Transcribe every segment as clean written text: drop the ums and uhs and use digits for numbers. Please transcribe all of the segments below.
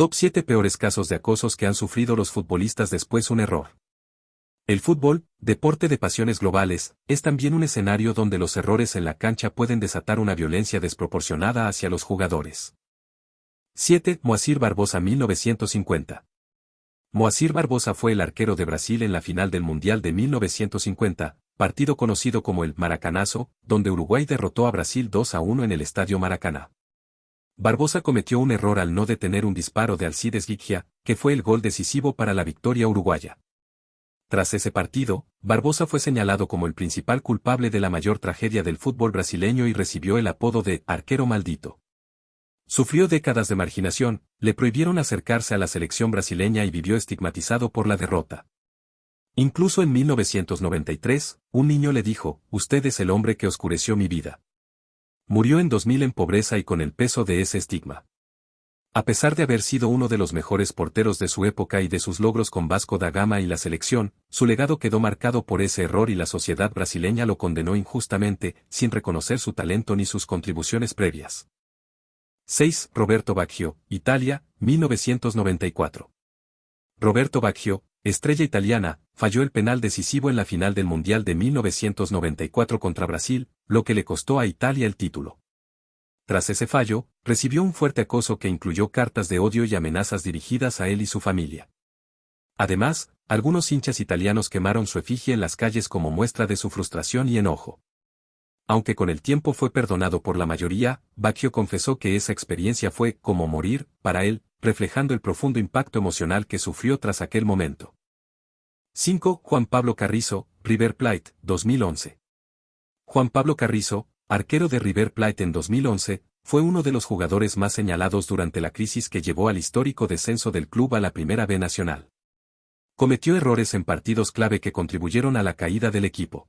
Top 7 peores casos de acosos que han sufrido los futbolistas después un error. El fútbol, deporte de pasiones globales, es también un escenario donde los errores en la cancha pueden desatar una violencia desproporcionada hacia los jugadores. 7. Moacir Barbosa 1950. Moacir Barbosa fue el arquero de Brasil en la final del Mundial de 1950, partido conocido como el Maracanazo, donde Uruguay derrotó a Brasil 2-1 en el Estadio Maracaná. Barbosa cometió un error al no detener un disparo de Alcides Gigia, que fue el gol decisivo para la victoria uruguaya. Tras ese partido, Barbosa fue señalado como el principal culpable de la mayor tragedia del fútbol brasileño y recibió el apodo de «arquero maldito». Sufrió décadas de marginación, le prohibieron acercarse a la selección brasileña y vivió estigmatizado por la derrota. Incluso en 1993, un niño le dijo, «Usted es el hombre que oscureció mi vida». Murió en 2000 en pobreza y con el peso de ese estigma. A pesar de haber sido uno de los mejores porteros de su época y de sus logros con Vasco da Gama y la selección, su legado quedó marcado por ese error y la sociedad brasileña lo condenó injustamente, sin reconocer su talento ni sus contribuciones previas. 6. Roberto Baggio, Italia, 1994. Roberto Baggio, estrella italiana, falló el penal decisivo en la final del Mundial de 1994 contra Brasil, lo que le costó a Italia el título. Tras ese fallo, recibió un fuerte acoso que incluyó cartas de odio y amenazas dirigidas a él y su familia. Además, algunos hinchas italianos quemaron su efigie en las calles como muestra de su frustración y enojo. Aunque con el tiempo fue perdonado por la mayoría, Baggio confesó que esa experiencia fue como morir para él, reflejando el profundo impacto emocional que sufrió tras aquel momento. 5. Juan Pablo Carrizo, River Plate, 2011. Juan Pablo Carrizo, arquero de River Plate en 2011, fue uno de los jugadores más señalados durante la crisis que llevó al histórico descenso del club a la Primera B Nacional. Cometió errores en partidos clave que contribuyeron a la caída del equipo.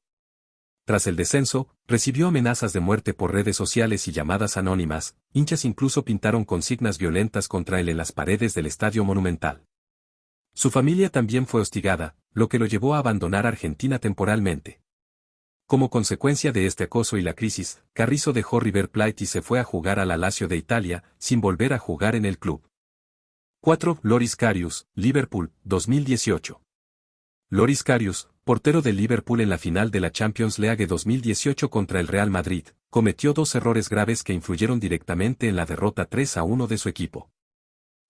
Tras el descenso, recibió amenazas de muerte por redes sociales y llamadas anónimas, hinchas incluso pintaron consignas violentas contra él en las paredes del Estadio Monumental. Su familia también fue hostigada, lo que lo llevó a abandonar Argentina temporalmente. Como consecuencia de este acoso y la crisis, Carrizo dejó River Plate y se fue a jugar a la Lazio de Italia, sin volver a jugar en el club. 4. Loris Karius, Liverpool, 2018. Loris Karius, portero del Liverpool en la final de la Champions League 2018 contra el Real Madrid, cometió dos errores graves que influyeron directamente en la derrota 3-1 de su equipo.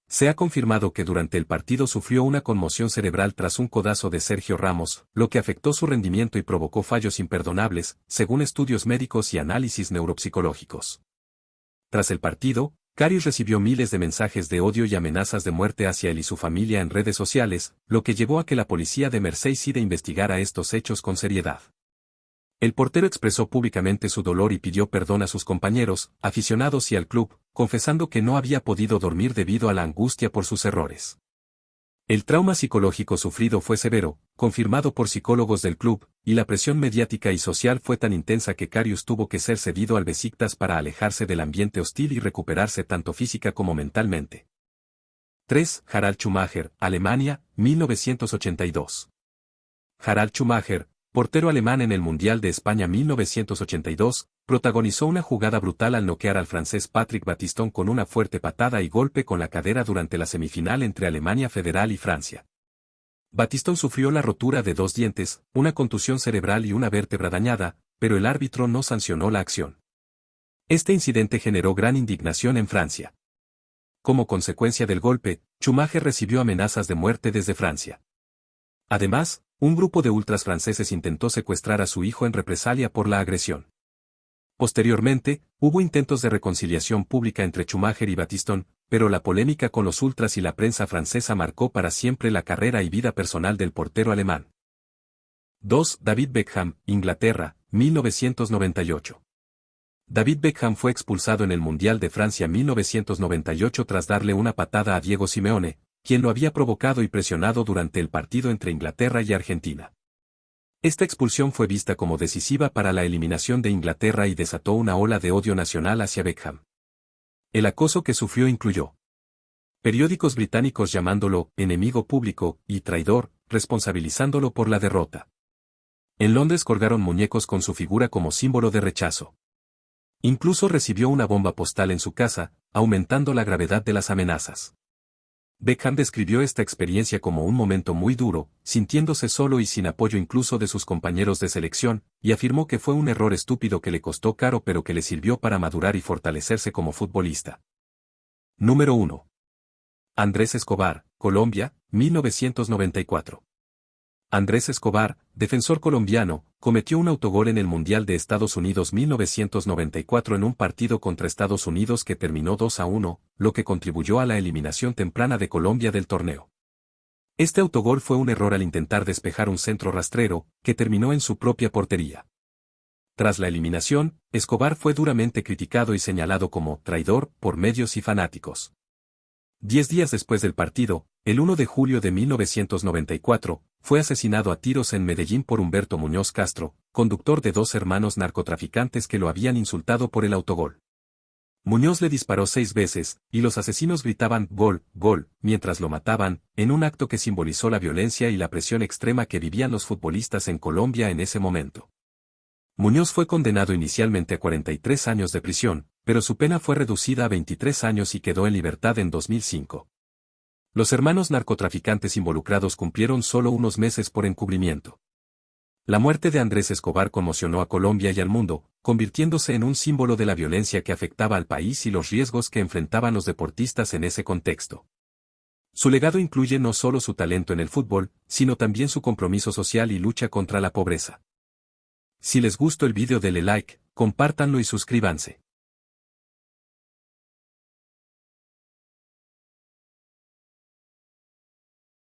Se ha confirmado que durante el partido sufrió una conmoción cerebral tras un codazo de Sergio Ramos, lo que afectó su rendimiento y provocó fallos imperdonables, según estudios médicos y análisis neuropsicológicos. Tras el partido, Karius recibió miles de mensajes de odio y amenazas de muerte hacia él y su familia en redes sociales, lo que llevó a que la policía de Merseyside investigara estos hechos con seriedad. El portero expresó públicamente su dolor y pidió perdón a sus compañeros, aficionados y al club, confesando que no había podido dormir debido a la angustia por sus errores. El trauma psicológico sufrido fue severo, confirmado por psicólogos del club, y la presión mediática y social fue tan intensa que Karius tuvo que ser cedido al Besiktas para alejarse del ambiente hostil y recuperarse tanto física como mentalmente. 3. Harald Schumacher, Alemania, 1982. Harald Schumacher, portero alemán en el Mundial de España 1982, protagonizó una jugada brutal al noquear al francés Patrick Battiston con una fuerte patada y golpe con la cadera durante la semifinal entre Alemania Federal y Francia. Battiston sufrió la rotura de 2 dientes, una contusión cerebral y una vértebra dañada, pero el árbitro no sancionó la acción. Este incidente generó gran indignación en Francia. Como consecuencia del golpe, Schumacher recibió amenazas de muerte desde Francia. Además, un grupo de ultras franceses intentó secuestrar a su hijo en represalia por la agresión. Posteriormente, hubo intentos de reconciliación pública entre Schumacher y Battiston, pero la polémica con los ultras y la prensa francesa marcó para siempre la carrera y vida personal del portero alemán. 2. David Beckham, Inglaterra, 1998. David Beckham fue expulsado en el Mundial de Francia 1998 tras darle una patada a Diego Simeone, quien lo había provocado y presionado durante el partido entre Inglaterra y Argentina. Esta expulsión fue vista como decisiva para la eliminación de Inglaterra y desató una ola de odio nacional hacia Beckham. El acoso que sufrió incluyó periódicos británicos llamándolo enemigo público y traidor, responsabilizándolo por la derrota. En Londres colgaron muñecos con su figura como símbolo de rechazo. Incluso recibió una bomba postal en su casa, aumentando la gravedad de las amenazas. Beckham describió esta experiencia como un momento muy duro, sintiéndose solo y sin apoyo incluso de sus compañeros de selección, y afirmó que fue un error estúpido que le costó caro pero que le sirvió para madurar y fortalecerse como futbolista. Número 1. Andrés Escobar, Colombia, 1994. Andrés Escobar, defensor colombiano, cometió un autogol en el Mundial de Estados Unidos 1994 en un partido contra Estados Unidos que terminó 2-1, lo que contribuyó a la eliminación temprana de Colombia del torneo. Este autogol fue un error al intentar despejar un centro rastrero, que terminó en su propia portería. Tras la eliminación, Escobar fue duramente criticado y señalado como traidor por medios y fanáticos. 10 días después del partido, el 1 de julio de 1994, fue asesinado a tiros en Medellín por Humberto Muñoz Castro, conductor de dos hermanos narcotraficantes que lo habían insultado por el autogol. Muñoz le disparó 6 veces, y los asesinos gritaban «gol, gol», mientras lo mataban, en un acto que simbolizó la violencia y la presión extrema que vivían los futbolistas en Colombia en ese momento. Muñoz fue condenado inicialmente a 43 años de prisión, pero su pena fue reducida a 23 años y quedó en libertad en 2005. Los hermanos narcotraficantes involucrados cumplieron solo unos meses por encubrimiento. La muerte de Andrés Escobar conmocionó a Colombia y al mundo, convirtiéndose en un símbolo de la violencia que afectaba al país y los riesgos que enfrentaban los deportistas en ese contexto. Su legado incluye no solo su talento en el fútbol, sino también su compromiso social y lucha contra la pobreza. Si les gustó el vídeo denle like, compártanlo y suscríbanse.